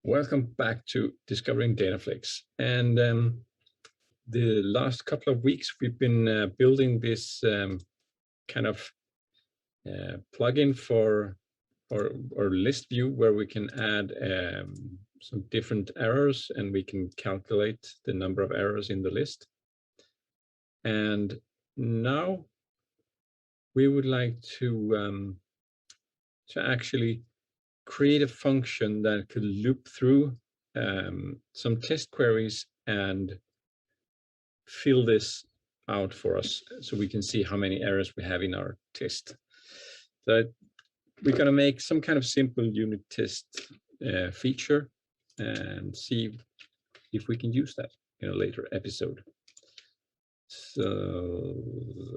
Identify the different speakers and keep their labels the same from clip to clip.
Speaker 1: Welcome back to Discovering Dataflex. And the last couple of weeks, we've been building this kind of plugin for or list view where we can add some different errors and we can calculate the number of errors in the list. And now we would like to actually create a function that could loop through some test queries and fill this out for us so we can see how many errors we have in our test. So we're going to make some kind of simple unit test feature and see if we can use that in a later episode. So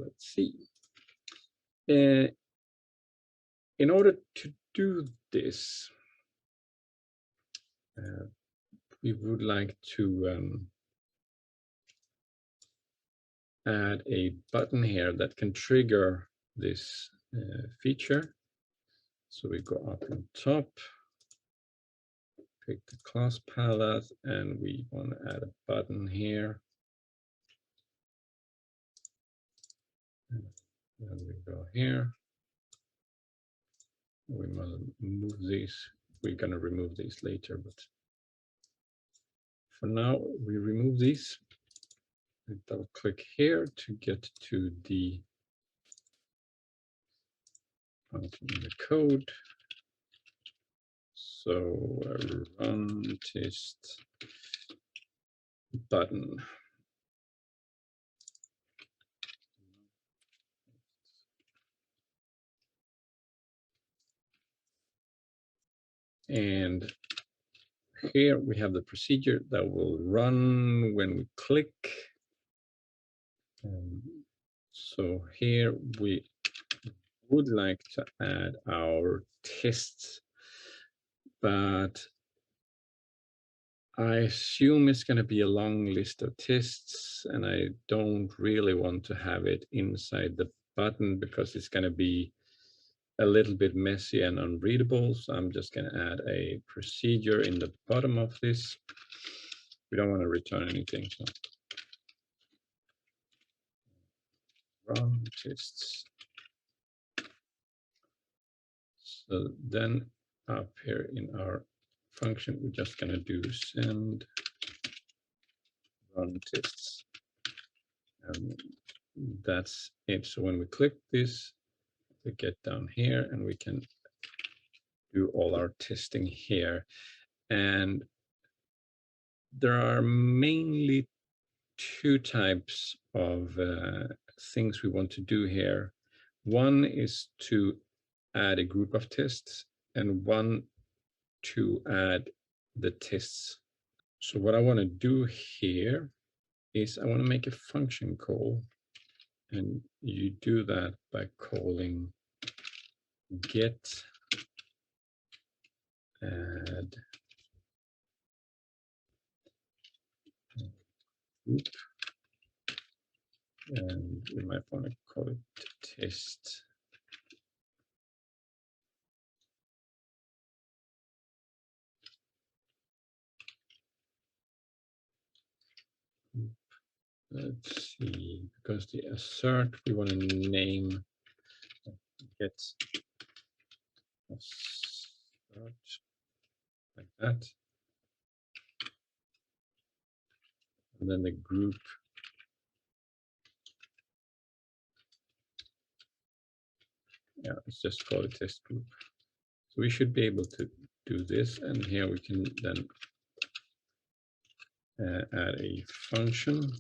Speaker 1: let's see. In order to do this, we would like to add a button here that can trigger this feature. So we go up on top, pick the class palette, and we want to add a button here. And then we go here. We must move these. We're going to remove these later, but for now, we remove these. We double click here to get to the function in the code. So run test button. And here we have the procedure that will run when we click. So here we would like to add our tests, but I assume it's going to be a long list of tests, and I don't really want to have it inside the button because it's going to be a little bit messy and unreadable. So I'm just going to add a procedure in the bottom of this. We don't want to return anything. So run tests. So then up here in our function, we're just going to do send run tests. And that's it. So when we click this, we get down here and we can do all our testing here. And there are mainly two types of things we want to do here. One is to add a group of tests and one to add the tests. So what I want to do here is I want to make a function call, and you do that by calling get add group, and we might want to call it test. Let's see, because the assert, we want to name get assert like that. And then the group, yeah, let's just call it test group. So we should be able to do this, and here we can then add a function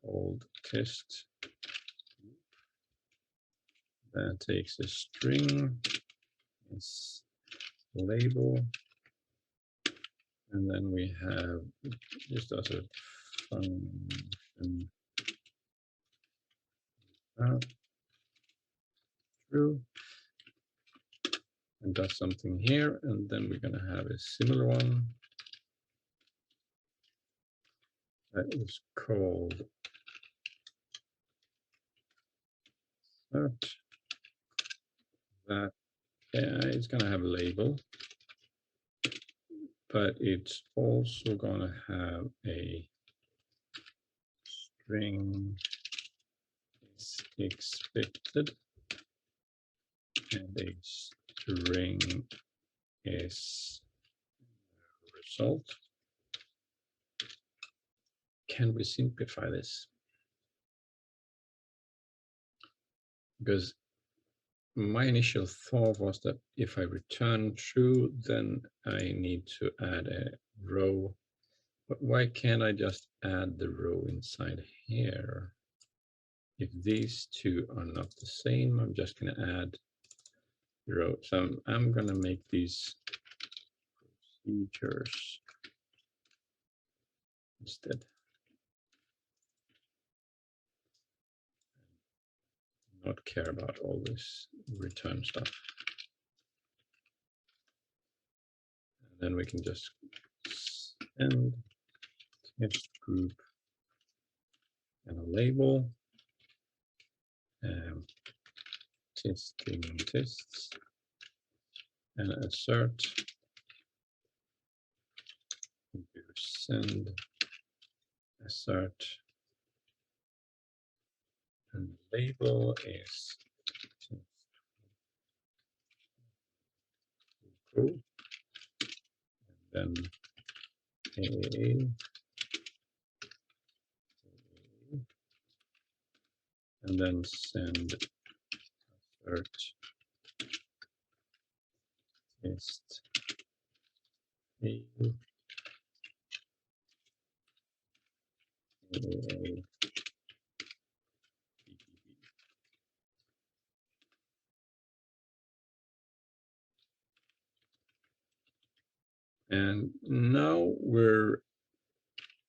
Speaker 1: called test that takes a string, its label, and then we have just as a function true, and does something here, and then we're going to have a similar one that is called that. Yeah, it's going to have a label, but it's also going to have a string is expected and a string is result. Can we simplify this? Because my initial thought was that if I return true, then I need to add a row. But why can't I just add the row inside here? If these two are not the same, I'm just going to add the row. So I'm going to make these procedures instead. Not care about all this return stuff. And then we can just send test group and a label, testing tests, and assert, send assert, and label is cool. And then and then send assert test and now we're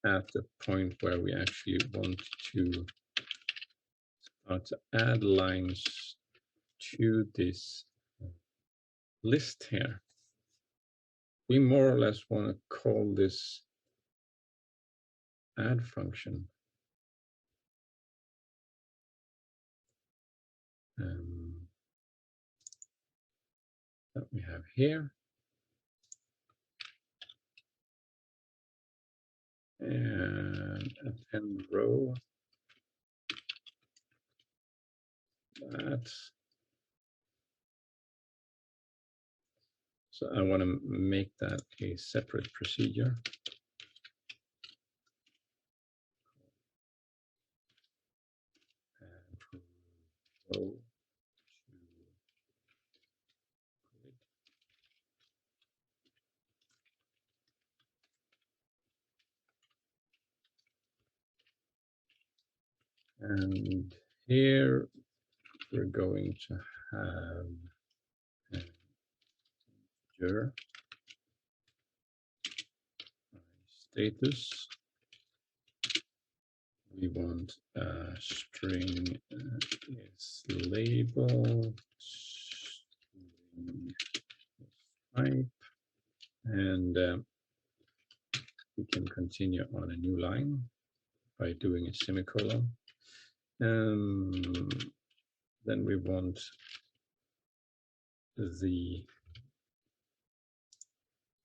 Speaker 1: at the point where we actually want to start to add lines to this list here. We more or less want to call this add function. That we have here. And append row. That. So I want to make that a separate procedure. And row and here we're going to have an integer status. We want a string is label, string type, and we can continue on a new line by doing a semicolon. Then we want the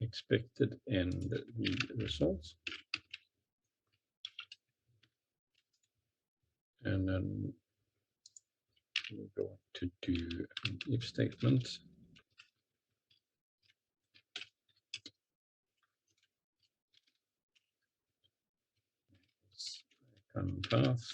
Speaker 1: expected and the results. And then we're going to do an if statement. Icon path.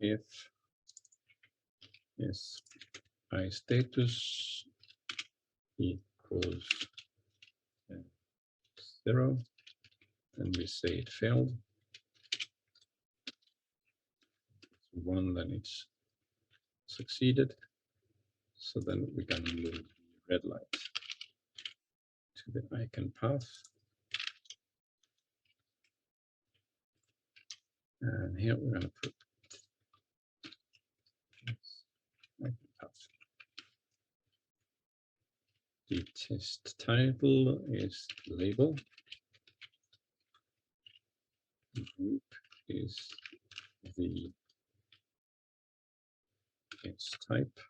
Speaker 1: If is I status equals 0, then we say it failed. It's 1, then it's succeeded. So then we're going to move the red light to the icon path. And here we're going to put icon path. the test title is label. Group is the test type.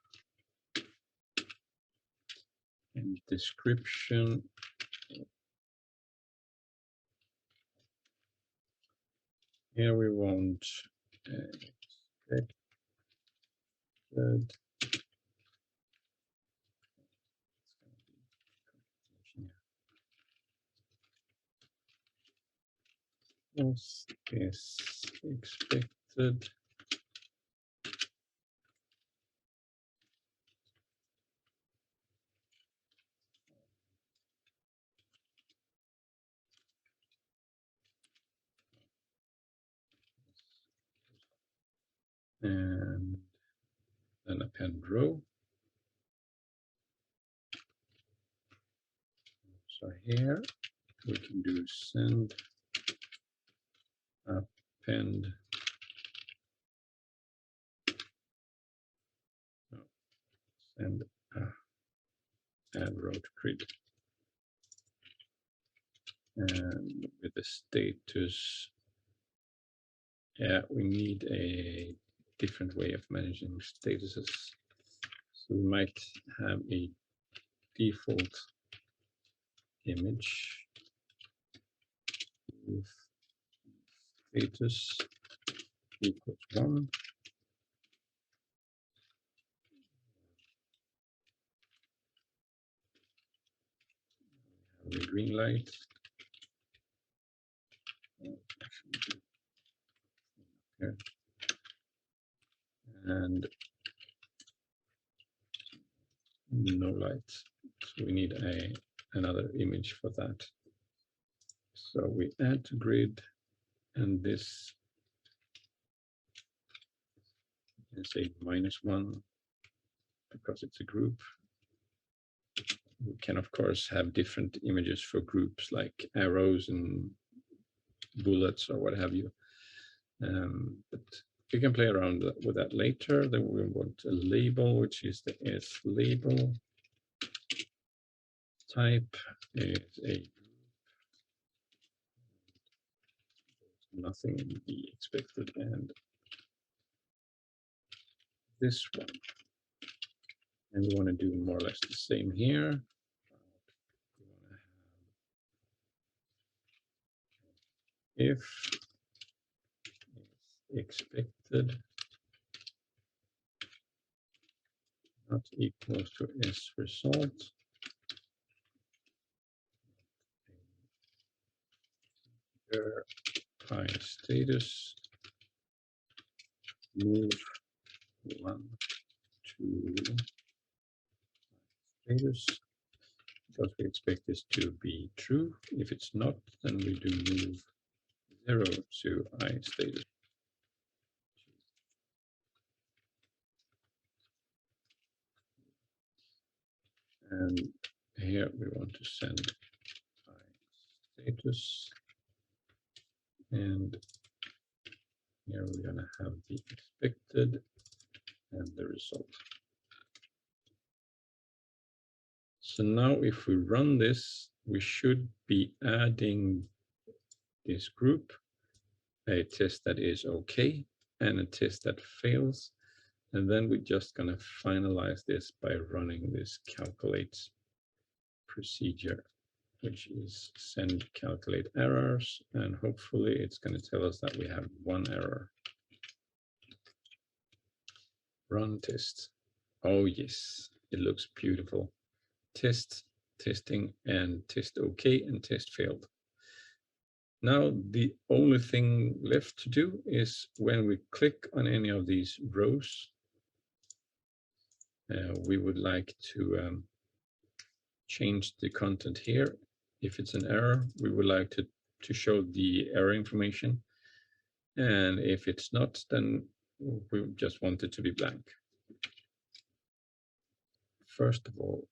Speaker 1: And description here we want expected. Else is expected. And then append row. So here we can do send append send add row to grid. And with the status, yeah, we need a different way of managing statuses. So we might have a default image with status equals 1. The green light. Here. And no light. So we need another image for that. So we add to grid, and this is a -1 because it's a group. We can of course have different images for groups like arrows and bullets or what have you. But we can play around with that later. Then we want a label, which is the S label. Type is a nothing in the expected, and this one. And we want to do more or less the same here. If is expected not equals to S result, pi status move 1 to status, because we expect this to be true. If it's not, then we do move 0 to I status. And here we want to send I status, and here we're going to have the expected and the result. So now if we run this, we should be adding this group, a test that is okay and a test that fails. And then we're just going to finalize this by running this calculate procedure, which is send calculate errors. And hopefully it's going to tell us that we have 1 error. Run test. Oh yes, it looks beautiful. Test, testing, and test okay, and test failed. Now the only thing left to do is when we click on any of these rows, we would like to change the content here. If it's an error, we would like to show the error information. And if it's not, then we just want it to be blank. First of all,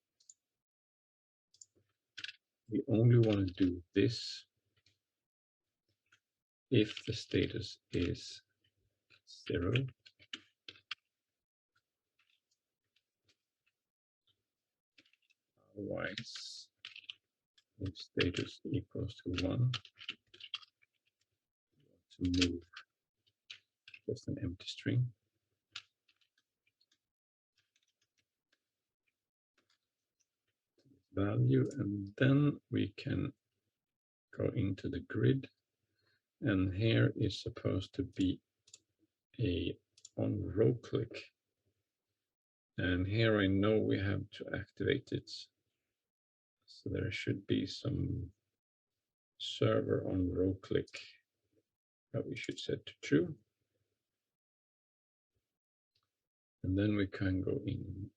Speaker 1: we only want to do this if the status is 0. otherwise if status equals to 1, to move just an empty string. Value, and then we can go into the grid, and here is supposed to be a on row click, and here I know we have to activate it, so there should be some server on row click that we should set to true, and then we can go in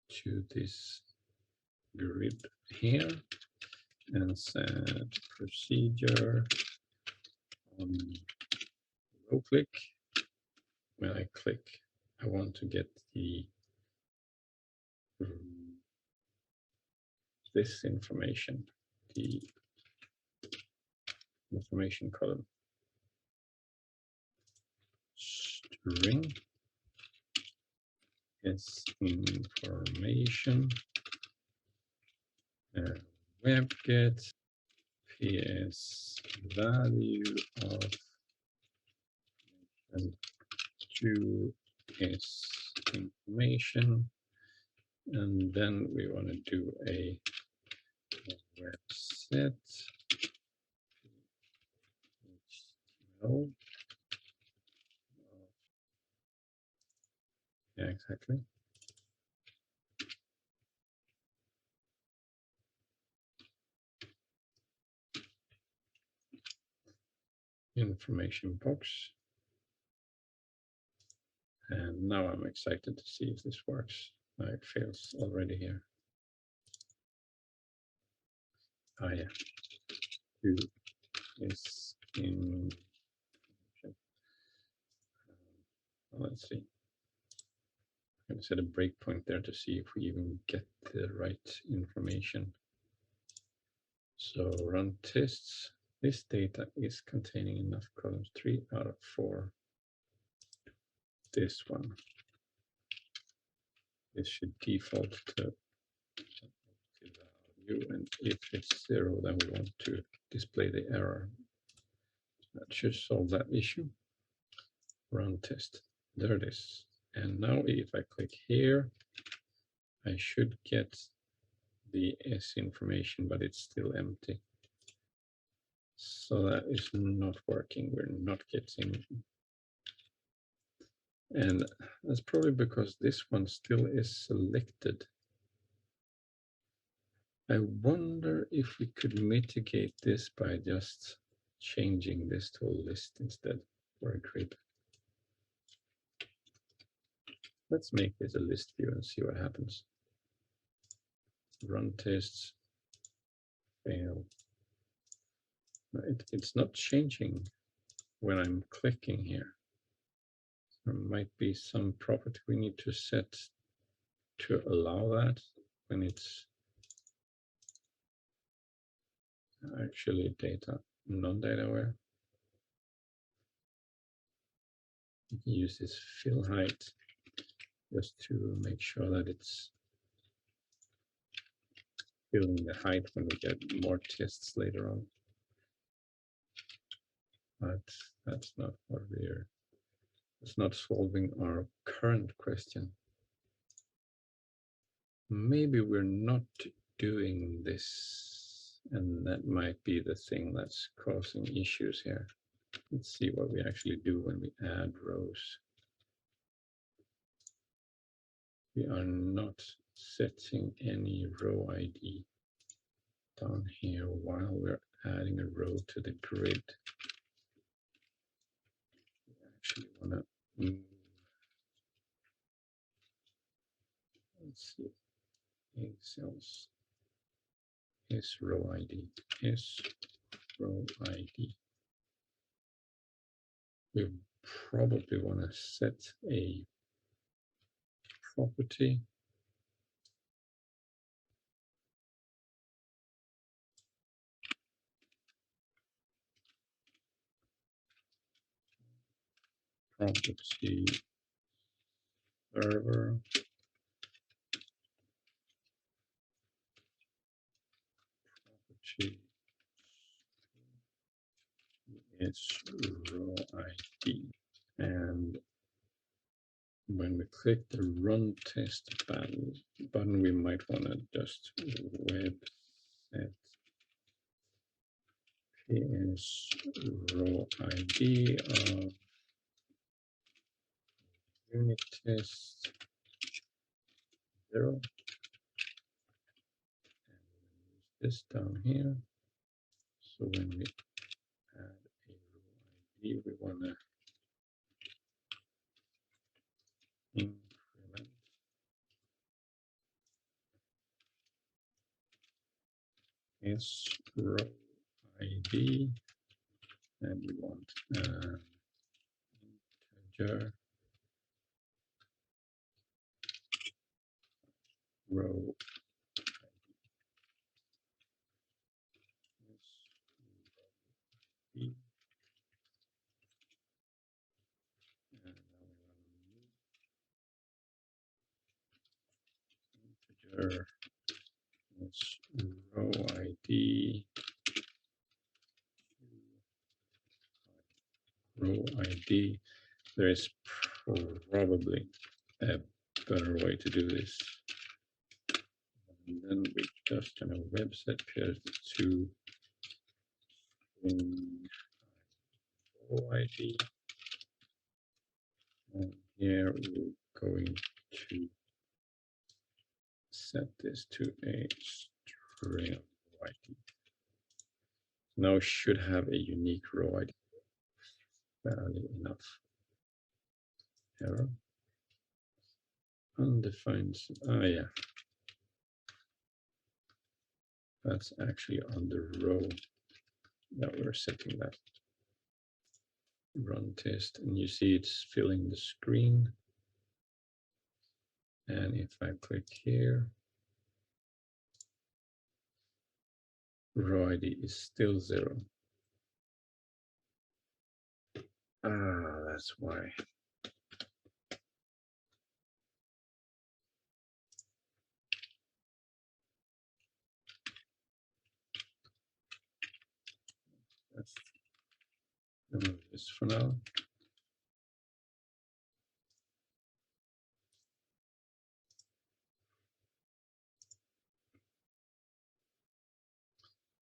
Speaker 1: to this grid here and set procedure on row click. When I click, I want to get the this information, the information column, string is information, webget ps value of and to is information, and then we want to do a web set HTML. Yeah, exactly. Information box. And now I'm excited to see if this works. It fails already here. Ah, yeah. Do is in. Let's see. I'm going to set a breakpoint there to see if we even get the right information. So run tests. This data is containing enough columns, 3 out of 4. This one. This should default to value, and if it's 0, then we want to display the error. That should solve that issue. Run test. There it is. And now if I click here, I should get the S information, but it's still empty. So that is not working. We're not getting. And that's probably because this one still is selected. I wonder if we could mitigate this by just changing this to a list instead, or a grid. Let's make this a list view and see what happens. Run tests, fail. It's not changing when I'm clicking here. There might be some property we need to set to allow that when it's actually data, non-data aware. You can use this fill height just to make sure that it's filling the height when we get more tests later on. But that's not what we're, it's not solving our current question. Maybe we're not doing this, and that might be the thing that's causing issues here. Let's see what we actually do when we add rows. We are not setting any row ID down here while we're adding a row to the grid. We actually want to move. Let's see. Egg cells is row ID, is row ID. We probably want to set a property. Property server is row ID. And when we click the run test button, we might want to just web set is row ID of unit test 0. And this down here. So when we add a row ID, we want to increment is row ID, and we want integer row ID. And now we want integer is row ID. Row ID. There is probably a better way to do this. And then we just kind of web set pairs to row ID. And here we're going to set this to a string ID. Now should have a unique row ID. Barely enough. Error. Undefined. Ah, yeah. That's actually on the row that we're setting that. Run test, and you see it's filling the screen. And if I click here, row ID is still 0. Ah, that's why. Let's remove this for now.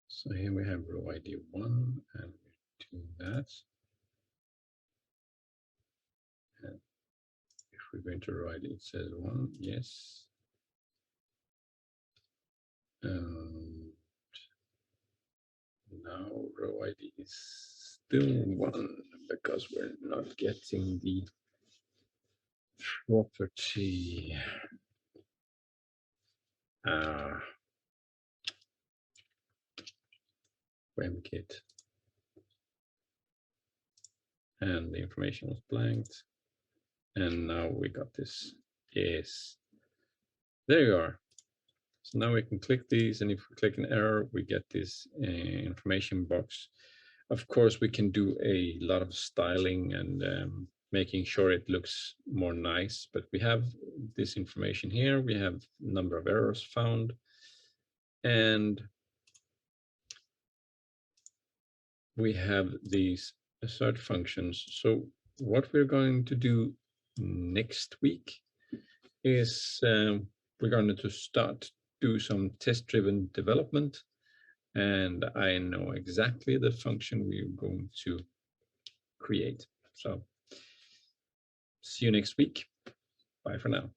Speaker 1: So here we have row ID 1, and we're doing that. And if we're going to row ID, it says 1, yes. Now row ID is still 1 because we're not getting the property. WebKit. And the information was blanked. And now we got this. Yes. There you are. So now we can click these, and if we click an error, we get this information box. Of course, we can do a lot of styling and making sure it looks more nice, but we have this information here. We have number of errors found, and we have these assert functions. So what we're going to do next week is we're going to start do some test-driven development, and I know exactly the function we're going to create. So see you next week. Bye for now.